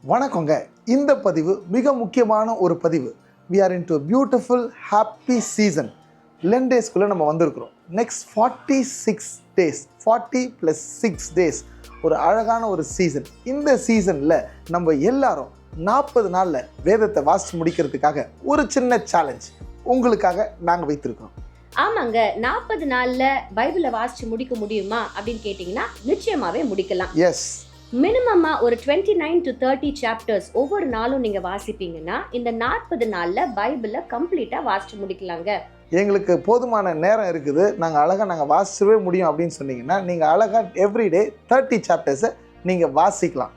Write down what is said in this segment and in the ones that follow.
வணக்கங்க. இந்த பதிவு மிக முக்கியமான ஒரு பதிவு. We are into a beautiful happy season. Lent daysக்குள்ள நம்ம வந்திருக்கிறோம். Next 46 days, 40 plus 6 days ஒரு அழகான ஒரு சீசன். இந்த சீசனில் நம்ம எல்லாரும் 40 நாளில் வேதத்தை வாசித்து முடிக்கிறதுக்காக ஒரு சின்ன சேலஞ்ச் உங்களுக்காக நாங்கள் வைத்திருக்கிறோம். ஆமாங்க, 40 நாள்ல பைபிளை வாசிச்சு முடிக்க முடியுமா அப்படின்னு கேட்டிங்கன்னா நிச்சயமாவே முடிக்கலாம். எஸ், மினிமமா ஒரு 29 to 30 சாப்டர்ஸ் ஒவ்வொரு நாளும் நீங்க வாசிப்பீங்கன்னா இந்த 40 நாள்ல பைபிளை கம்ப்ளீட்டா வாசிச்சு முடிக்கலாங்க. எங்களுக்கு போதுமான நேரம் இருக்குது, நாங்கள் வாசிச்சவே முடியும் அப்படின்னு சொன்னீங்கன்னா நீங்கள் அழகாக எவ்ரிடே 30 சாப்டர்ஸை நீங்கள் வாசிக்கலாம்.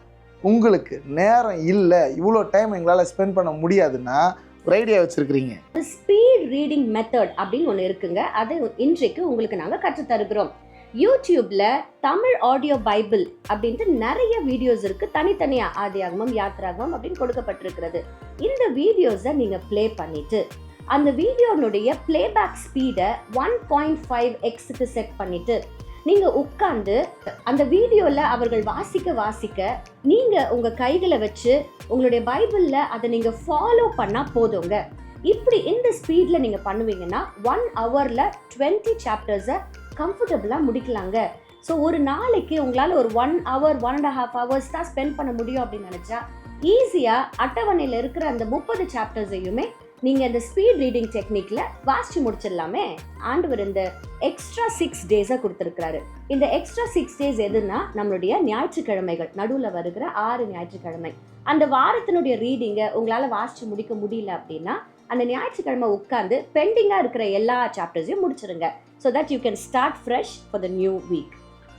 உங்களுக்கு நேரம் இல்லை, இவ்வளோ டைம் எங்களால் ஸ்பெண்ட் பண்ண முடியாதுன்னா ஒரு ஐடியா வச்சுருக்கிறீங்க. ஸ்பீட் ரீடிங் மெத்தட் அப்படின்னு ஒன்று இருக்குங்க. அது இன்றைக்கு உங்களுக்கு நாங்கள் கற்றுத்தருகிறோம். யூடியூப்ல தமிழ் ஆடியோ பைபிள் அப்படின்ட்டு நிறைய வீடியோஸ் இருக்கு. தனித்தனியா ஆதியாகமம், யாத்ராகமம் அப்படின்னு கொடுக்கப்பட்டிருக்கிறது. இந்த வீடியோஸை நீங்க பிளே பண்ணிட்டு அந்த வீடியோனுடைய பிளேபேக் ஸ்பீடை 1.5x செட் பண்ணிட்டு நீங்க உட்கார்ந்து அந்த வீடியோல அவர்கள் வாசிக்க நீங்க உங்க கைகளை வச்சு உங்களுடைய பைபிள்ல அதை நீங்க ஃபாலோ பண்ணா போதுங்க. இப்படி இந்த ஸ்பீட்ல நீங்க பண்ணுவீங்கன்னா 1 hourல 20 சாப்டர்ஸை கம்ஃபர்டபுளா முடிக்கலாங்க. ஸோ ஒரு நாளைக்கு உங்களால் ஒரு 1 hour 1.5 hours தான் ஸ்பெண்ட் பண்ண முடியும் அப்படின்னு நினைச்சா ஈஸியா அட்டவணையில் இருக்கிற அந்த 30 சாப்டர்ஸையுமே நீங்க இந்த ஸ்பீட் ரீடிங் டெக்னிக்ல வாசிச்சு முடிச்சிடலாமே. ஆண்டவர் இந்த எக்ஸ்ட்ரா 6 டேஸை கொடுத்துருக்காரு. இந்த எக்ஸ்ட்ரா 6 டேஸ் எதுனா நம்மளுடைய ஞாயிற்றுக்கிழமைகள், நடுவில் வருகிற 6 ஞாயிற்றுக்கிழமை. அந்த வாரத்தினுடைய ரீடிங்கை உங்களால வாசிச்சு முடிக்க முடியல அப்படின்னா அந்த ஞாயிற்றுக்கிழமை உட்காந்து பெண்டிங்கா இருக்கிற எல்லா சாப்டர்ஸையும் முடிச்சிருங்க. so that you can start fresh for the new week.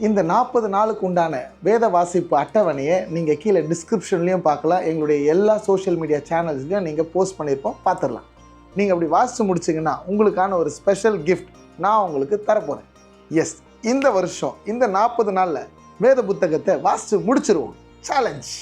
இந்த 40 நாளுக்கு உண்டான வேத வாசிப்பு அட்டவணையை நீங்கள் கீழே டிஸ்கிரிப்ஷன்லேயும் பார்க்கலாம். எங்களுடைய எல்லா சோஷியல் மீடியா சேனல்ஸ்லையும் நீங்கள் போஸ்ட் பண்ணியிருப்போம், பார்த்துடலாம். நீங்கள் அப்படி வாசித்து முடிச்சிங்கன்னா உங்களுக்கான ஒரு ஸ்பெஷல் கிஃப்ட் நான் உங்களுக்கு தரப்போகிறேன். எஸ், இந்த வருஷம் இந்த 40 நாளில் வேத புத்தகத்தை வாசித்து முடிச்சிருவோம். சேலஞ்ச்.